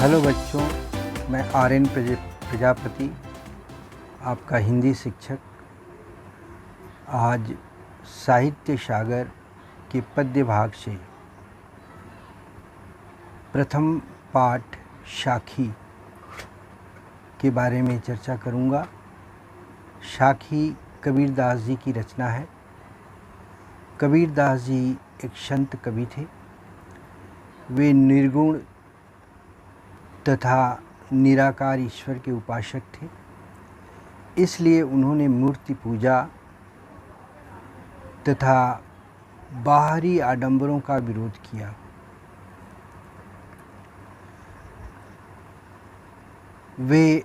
Hello बच्चों, मैं आर्यन प्रजापति, आपका हिंदी शिक्षक। आज साहित्य सागर के पद्य भाग से प्रथम पाठ साखी के बारे में चर्चा करूंगा। साखी कबीरदास जी की रचना है। कबीरदास जी एक संत कवि थे। वे निर्गुण तथा निराकार ईश्वर के उपासक थे, इसलिए उन्होंने मूर्ति पूजा तथा बाहरी आडंबरों का विरोध किया। वे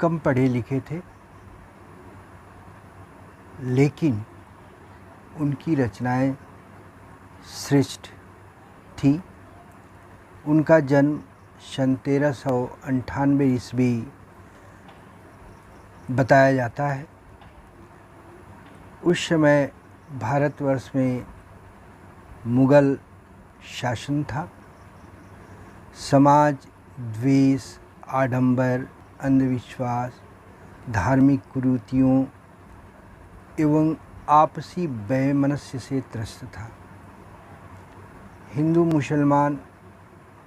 कम पढ़े लिखे थे, लेकिन उनकी रचनाएं श्रेष्ठ थी। उनका जन्म सन 1398 ईस्वी बताया जाता है। उस समय भारतवर्ष में मुग़ल शासन था। समाज द्वेष, आडंबर, अंधविश्वास, धार्मिक कुरीतियों एवं आपसी वैमनस्य से त्रस्त था। हिंदू मुसलमान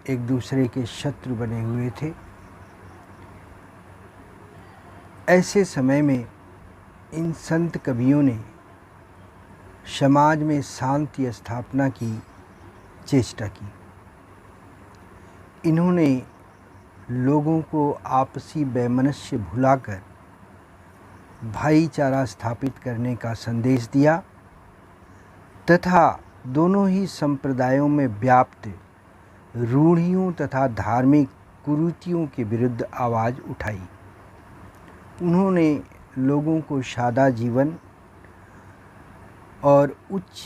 एक दूसरे के शत्रु बने हुए थे। ऐसे समय में इन संत कवियों ने समाज में शांति स्थापना की चेष्टा की। इन्होंने लोगों को आपसी वैमनस्य भुलाकर भाईचारा स्थापित करने का संदेश दिया तथा दोनों ही संप्रदायों में व्याप्त रूढ़ियों तथा धार्मिक कुरीतियों के विरुद्ध आवाज़ उठाई। उन्होंने लोगों को सादा जीवन और उच्च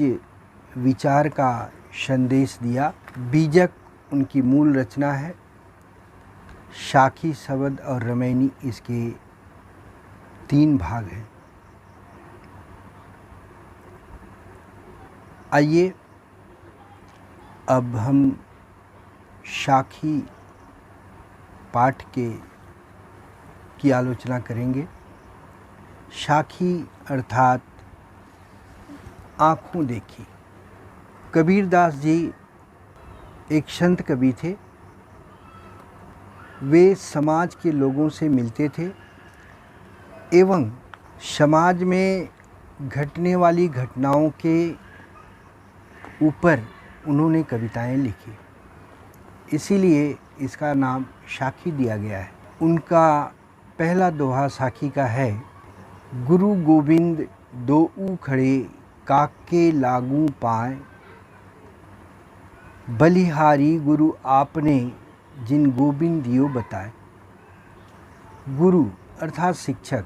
विचार का संदेश दिया। बीजक उनकी मूल रचना है। साखी, शबद और रमैनी इसके 3 भाग हैं। आइए अब हम साखी पाठ की आलोचना करेंगे। साखी अर्थात आँखों देखी। कबीरदास जी एक संत कवि थे। वे समाज के लोगों से मिलते थे एवं समाज में घटने वाली घटनाओं के ऊपर उन्होंने कविताएं लिखी, इसीलिए इसका नाम साखी दिया गया है। उनका पहला दोहा साखी का है। गुरु गोविंद दोऊ खड़े, काके लागू पाए, बलिहारी गुरु आपने, जिन गोविंद दियो बताए। गुरु अर्थात शिक्षक,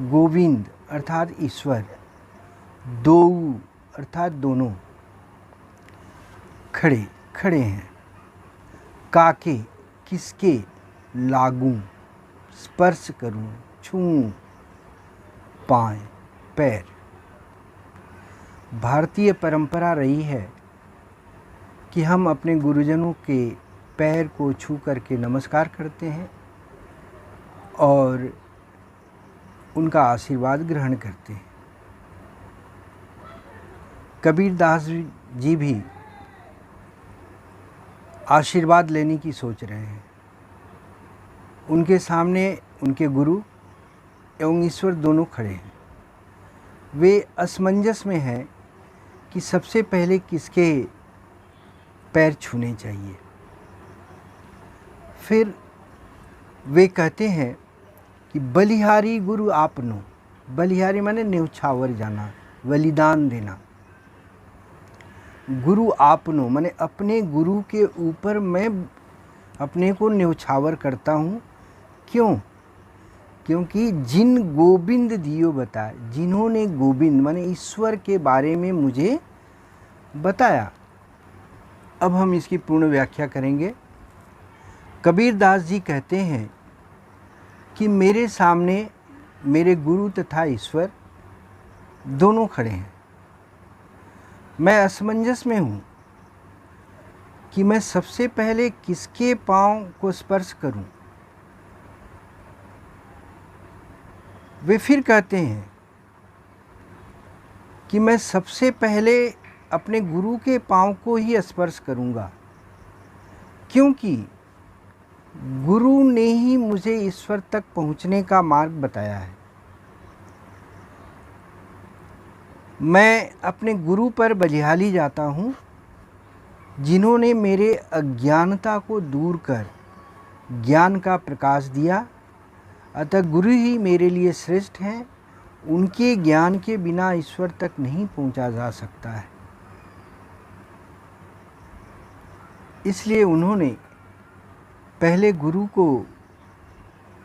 गोविंद अर्थात ईश्वर, दोऊ अर्थात दोनों, खड़े खड़े हैं, काके किसके, लागूं स्पर्श करूं, छूऊं, पाएं पैर। भारतीय परंपरा रही है कि हम अपने गुरुजनों के पैर को छू करके नमस्कार करते हैं और उनका आशीर्वाद ग्रहण करते हैं। कबीरदास जी भी आशीर्वाद लेने की सोच रहे हैं। उनके सामने उनके गुरु एवं ईश्वर दोनों खड़े हैं। वे असमंजस में हैं कि सबसे पहले किसके पैर छूने चाहिए। फिर वे कहते हैं कि बलिहारी गुरु आपनो। बलिहारी माने न्यौछावर जाना, बलिदान देना। गुरु आपनो माने अपने गुरु के ऊपर मैं अपने को न्यौछावर करता हूँ। क्यों? क्योंकि जिन गोविंद दियो बताए, जिन्होंने गोविंद माने ईश्वर के बारे में मुझे बताया। अब हम इसकी पूर्ण व्याख्या करेंगे। कबीरदास जी कहते हैं कि मेरे सामने मेरे गुरु तथा ईश्वर दोनों खड़े हैं। मैं असमंजस में हूँ कि मैं सबसे पहले किसके पाँव को स्पर्श करूं। वे फिर कहते हैं कि मैं सबसे पहले अपने गुरु के पाँव को ही स्पर्श करूंगा, क्योंकि गुरु ने ही मुझे ईश्वर तक पहुंचने का मार्ग बताया है। मैं अपने गुरु पर बलिहाली जाता हूँ, जिन्होंने मेरे अज्ञानता को दूर कर ज्ञान का प्रकाश दिया। अतः गुरु ही मेरे लिए श्रेष्ठ हैं। उनके ज्ञान के बिना ईश्वर तक नहीं पहुंचा जा सकता है। इसलिए उन्होंने पहले गुरु को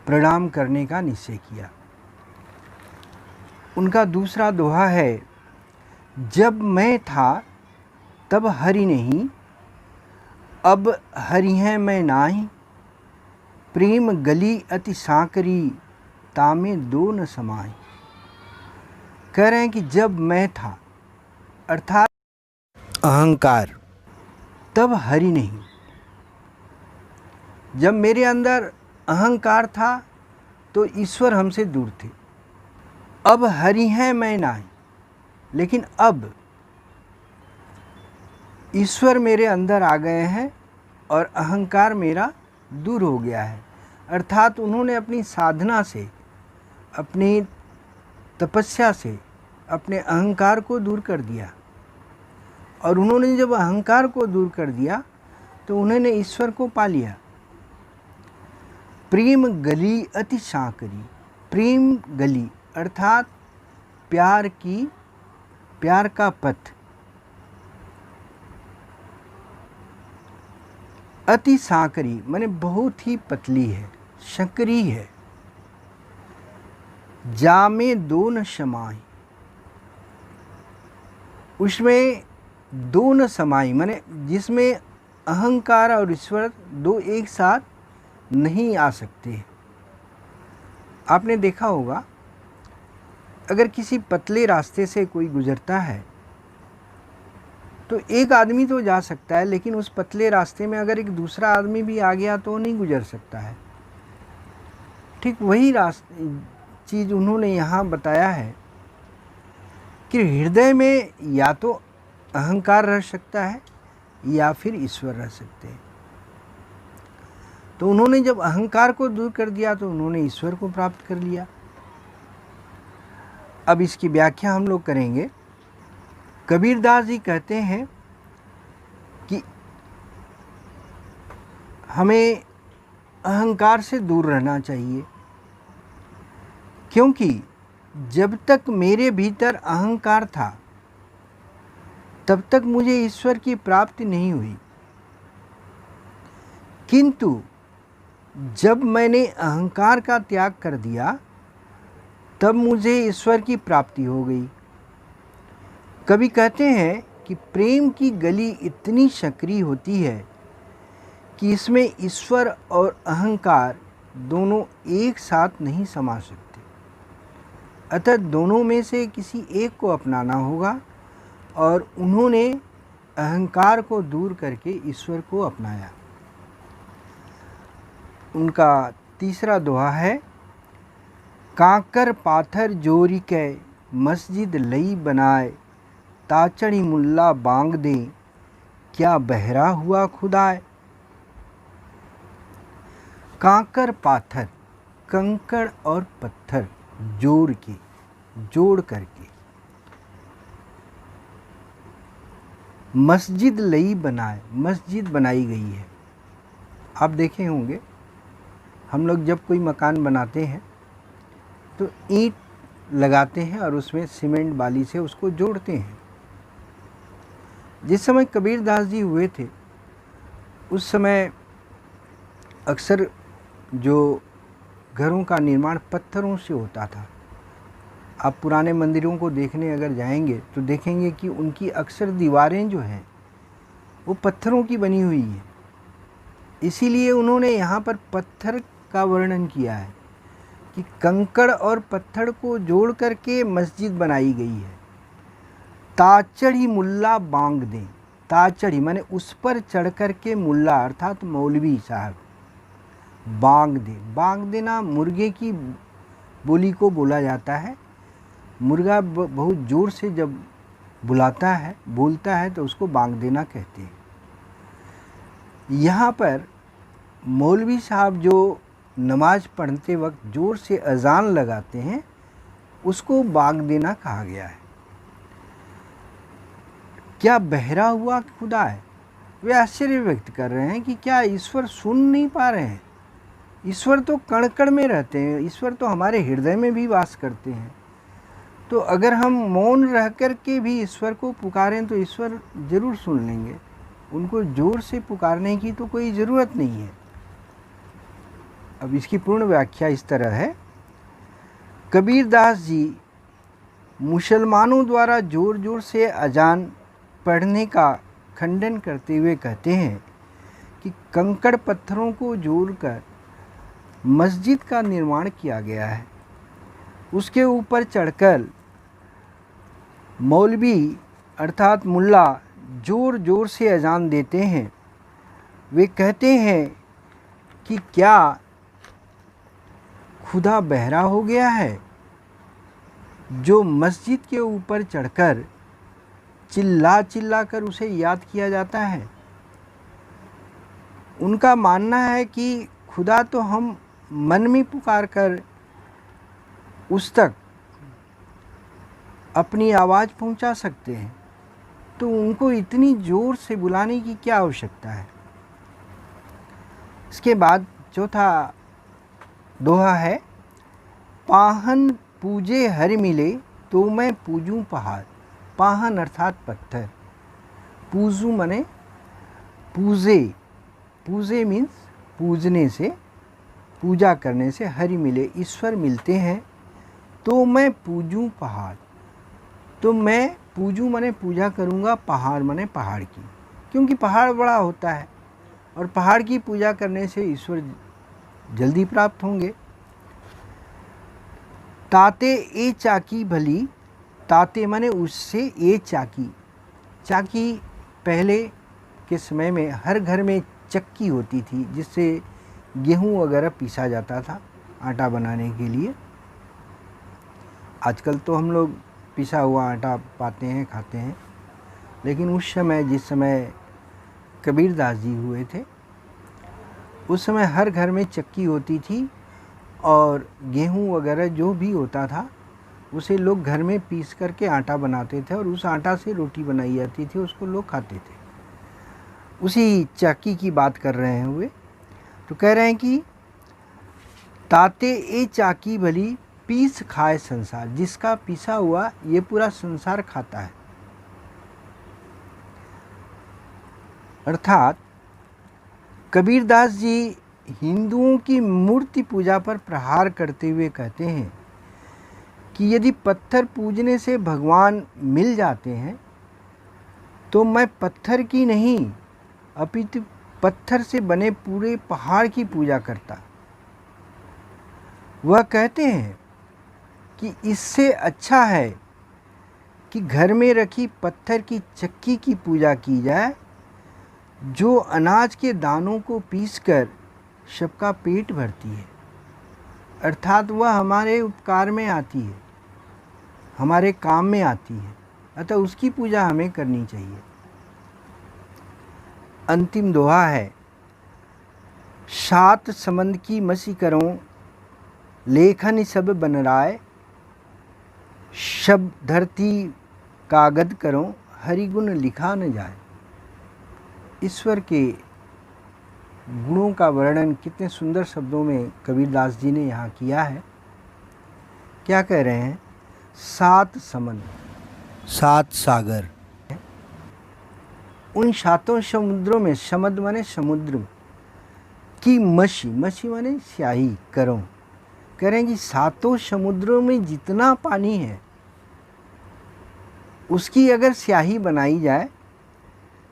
प्रणाम करने का निश्चय किया। उनका दूसरा दोहा है, जब मैं था तब हरि नहीं, अब हरि हैं मैं नाही। प्रेम गली अति सांकरी, तामे दो न समाई। कह रहे हैं कि जब मैं था अर्थात अहंकार, तब हरि नहीं। जब मेरे अंदर अहंकार था तो ईश्वर हमसे दूर थे। अब हरि हैं मैं नाही, लेकिन अब ईश्वर मेरे अंदर आ गए हैं और अहंकार मेरा दूर हो गया है। अर्थात उन्होंने अपनी साधना से, अपनी तपस्या से अपने अहंकार को दूर कर दिया। और उन्होंने जब अहंकार को दूर कर दिया तो उन्होंने ईश्वर को पा लिया। प्रेम गली अति सांकरी, प्रेम गली अर्थात प्यार का पथ अति सांकरी माने बहुत ही पतली है, संकरी है। जामे दो न समाई, उसमें दो न समाई माने जिसमें अहंकार और ईश्वर दो एक साथ नहीं आ सकते। आपने देखा होगा, अगर किसी पतले रास्ते से कोई गुजरता है तो एक आदमी तो जा सकता है, लेकिन उस पतले रास्ते में अगर एक दूसरा आदमी भी आ गया तो नहीं गुजर सकता है। ठीक वही चीज़ उन्होंने यहाँ बताया है कि हृदय में या तो अहंकार रह सकता है या फिर ईश्वर रह सकते हैं। तो उन्होंने जब अहंकार को दूर कर दिया तो उन्होंने ईश्वर को प्राप्त कर लिया। अब इसकी व्याख्या हम लोग करेंगे। कबीरदास जी कहते हैं कि हमें अहंकार से दूर रहना चाहिए, क्योंकि जब तक मेरे भीतर अहंकार था तब तक मुझे ईश्वर की प्राप्ति नहीं हुई। किंतु जब मैंने अहंकार का त्याग कर दिया तब मुझे ईश्वर की प्राप्ति हो गई। कवि कहते हैं कि प्रेम की गली इतनी संकरी होती है कि इसमें ईश्वर और अहंकार दोनों एक साथ नहीं समा सकते। अतः दोनों में से किसी एक को अपनाना होगा, और उन्होंने अहंकार को दूर करके ईश्वर को अपनाया। उनका तीसरा दोहा है, कांकर पाथर जोरी कै मस्जिद लई बनाए, ताचड़ी मुल्ला बांग दे क्या बहरा हुआ खुदाए। कांकर पाथर, कंकड़ और पत्थर जोड़ करके मस्जिद लई बनाए, मस्जिद बनाई गई है। आप देखे होंगे, हम लोग जब कोई मकान बनाते हैं तो ईंट लगाते हैं और उसमें सीमेंट बाली से उसको जोड़ते हैं। जिस समय कबीरदास जी हुए थे उस समय अक्सर जो घरों का निर्माण पत्थरों से होता था। आप पुराने मंदिरों को देखने अगर जाएंगे तो देखेंगे कि उनकी अक्सर दीवारें जो हैं वो पत्थरों की बनी हुई हैं। इसीलिए उन्होंने यहाँ पर पत्थर का वर्णन किया है कि कंकड़ और पत्थर को जोड़ करके मस्जिद बनाई गई है। ताचड़ी मुल्ला बांग दें, ताचढ़ी माने उस पर चढ़ कर के मुल्ला अर्थात मौलवी साहब बांग दे। बांग देना मुर्गे की बोली को बोला जाता है। मुर्गा बहुत ज़ोर से जब बुलाता है, बोलता है, तो उसको बांग देना कहते हैं। यहाँ पर मौलवी साहब जो नमाज पढ़ते वक्त ज़ोर से अजान लगाते हैं, उसको बांग देना कहा गया है। क्या बहरा हुआ खुदा है? वे आश्चर्य व्यक्त कर रहे हैं कि क्या ईश्वर सुन नहीं पा रहे हैं? ईश्वर तो कण कण में रहते हैं, ईश्वर तो हमारे हृदय में भी वास करते हैं। तो अगर हम मौन रह कर के भी ईश्वर को पुकारें तो ईश्वर ज़रूर सुन लेंगे। उनको ज़ोर से पुकारने की तो कोई ज़रूरत नहीं है। अब इसकी पूर्ण व्याख्या इस तरह है। कबीरदास जी मुसलमानों द्वारा ज़ोर ज़ोर से अजान पढ़ने का खंडन करते हुए कहते हैं कि कंकड़ पत्थरों को जोड़कर मस्जिद का निर्माण किया गया है। उसके ऊपर चढ़कर मौलवी अर्थात मुल्ला ज़ोर ज़ोर से अजान देते हैं। वे कहते हैं कि क्या खुदा बहरा हो गया है जो मस्जिद के ऊपर चढ़कर चिल्ला चिल्ला कर उसे याद किया जाता है? उनका मानना है कि खुदा तो हम मन में पुकार कर उस तक अपनी आवाज़ पहुंचा सकते हैं, तो उनको इतनी ज़ोर से बुलाने की क्या आवश्यकता है? इसके बाद चौथा दोहा है, पाहन पूजे हरि मिले तो मैं पूजूं पहाड़। पाहन अर्थात पत्थर, पूजू माने पूजे, पूजे मीन्स पूजने से, पूजा करने से, हरि मिले ईश्वर मिलते हैं, तो मैं पूजूं पहाड़। तो मैं पूजूं माने पूजा करूँगा, पहाड़ माने पहाड़ की, क्योंकि पहाड़ बड़ा होता है और पहाड़ की पूजा करने से ईश्वर जल्दी प्राप्त होंगे। ताते ए चाकी भली, ताते माने उससे ए चाकी। चाकी पहले के समय में हर घर में चक्की होती थी जिससे गेहूँ वगैरह पीसा जाता था आटा बनाने के लिए। आजकल तो हम लोग पिसा हुआ आटा पाते हैं, खाते हैं, लेकिन उस समय जिस समय कबीरदास जी हुए थे उस समय हर घर में चक्की होती थी और गेहूँ वगैरह जो भी होता था उसे लोग घर में पीस करके आटा बनाते थे और उस आटा से रोटी बनाई जाती थी, उसको लोग खाते थे। उसी चक्की की बात कर रहे हैं वे। तो कह रहे हैं कि ताते ए चाकी भली पीस खाए संसार। जिसका पीसा हुआ ये पूरा संसार खाता है। अर्थात कबीरदास जी हिंदुओं की मूर्ति पूजा पर प्रहार करते हुए कहते हैं कि यदि पत्थर पूजने से भगवान मिल जाते हैं तो मैं पत्थर की नहीं अपितु पत्थर से बने पूरे पहाड़ की पूजा करता। वह कहते हैं कि इससे अच्छा है कि घर में रखी पत्थर की चक्की की पूजा की जाए जो अनाज के दानों को पीसकर सबका पेट भरती है। अर्थात वह हमारे उपकार में आती है, हमारे काम में आती है, अतः उसकी पूजा हमें करनी चाहिए। अंतिम दोहा है, सात समंद की मसी करो लेखन सब बन राय, शब धरती कागद करो हरि गुण लिखा न जाए। ईश्वर के गुणों का वर्णन कितने सुंदर शब्दों में कबीरदास जी ने यहाँ किया है। क्या कह रहे हैं? सात समंद, सात सागर, उन सातों समुद्रों में, समद माने समुद्र की मसी, मसी माने स्याही करो। कह रहे हैं कि सातों समुद्रों में जितना पानी है उसकी अगर स्याही बनाई जाए,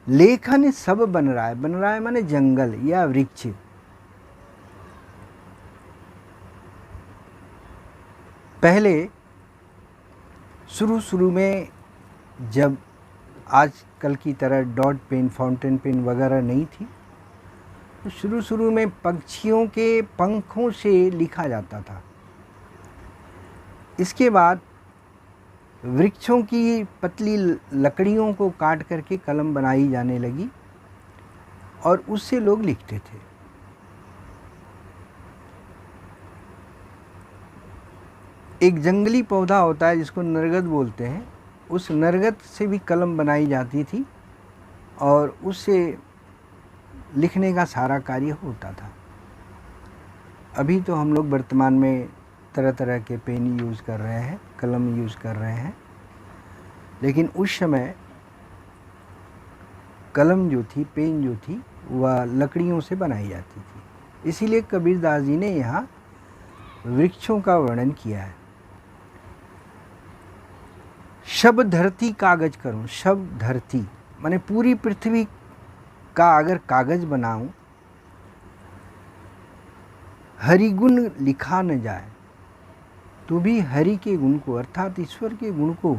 लेखन सब बन रहा है माने जंगल या वृक्ष। पहले शुरू में जब आजकल की तरह डॉट पेन, फाउंटेन पेन वगैरह नहीं थी। तो शुरू में पक्षियों के पंखों से लिखा जाता था। इसके बाद वृक्षों की पतली लकड़ियों को काट करके कलम बनाई जाने लगी और उससे लोग लिखते थे। एक जंगली पौधा होता है जिसको नरगद बोलते हैं, उस नरगद से भी कलम बनाई जाती थी और उससे लिखने का सारा कार्य होता था। अभी तो हम लोग वर्तमान में तरह तरह के पेन यूज़ कर रहे हैं, कलम यूज़ कर रहे हैं, लेकिन उस समय कलम जो थी, पेन जो थी, वह लकड़ियों से बनाई जाती थी। इसीलिए कबीरदास जी ने यहाँ वृक्षों का वर्णन किया है। शब धरती कागज करूं, शब धरती माने पूरी पृथ्वी का अगर कागज बनाऊं, हरि गुण लिखा न जाए, तो भी हरि के गुण को अर्थात ईश्वर के गुण को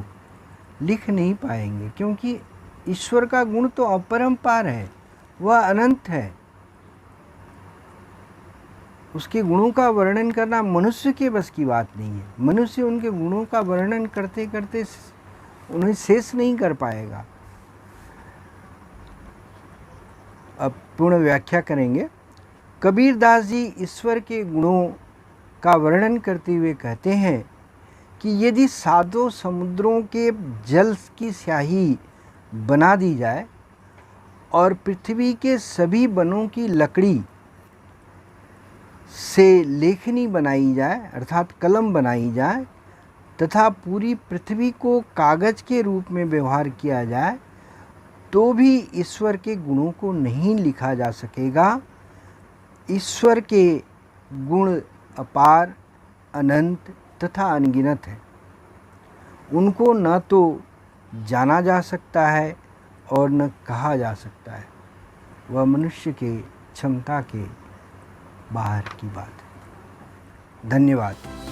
लिख नहीं पाएंगे, क्योंकि ईश्वर का गुण तो अपरंपार है, वह अनंत है। उसके गुणों का वर्णन करना मनुष्य के बस की बात नहीं है। मनुष्य उनके गुणों का वर्णन करते करते उन्हें शेष नहीं कर पाएगा। अब पूर्ण व्याख्या करेंगे। कबीरदास जी ईश्वर के गुणों का वर्णन करते हुए कहते हैं कि यदि सातों समुद्रों के जल की स्याही बना दी जाए और पृथ्वी के सभी वनों की लकड़ी से लेखनी बनाई जाए अर्थात कलम बनाई जाए तथा पूरी पृथ्वी को कागज के रूप में व्यवहार किया जाए, तो भी ईश्वर के गुणों को नहीं लिखा जा सकेगा। ईश्वर के गुण अपार, अनंत तथा अनगिनत है। उनको न तो जाना जा सकता है और न कहा जा सकता है। वह मनुष्य के क्षमता के बाहर की बात है। धन्यवाद।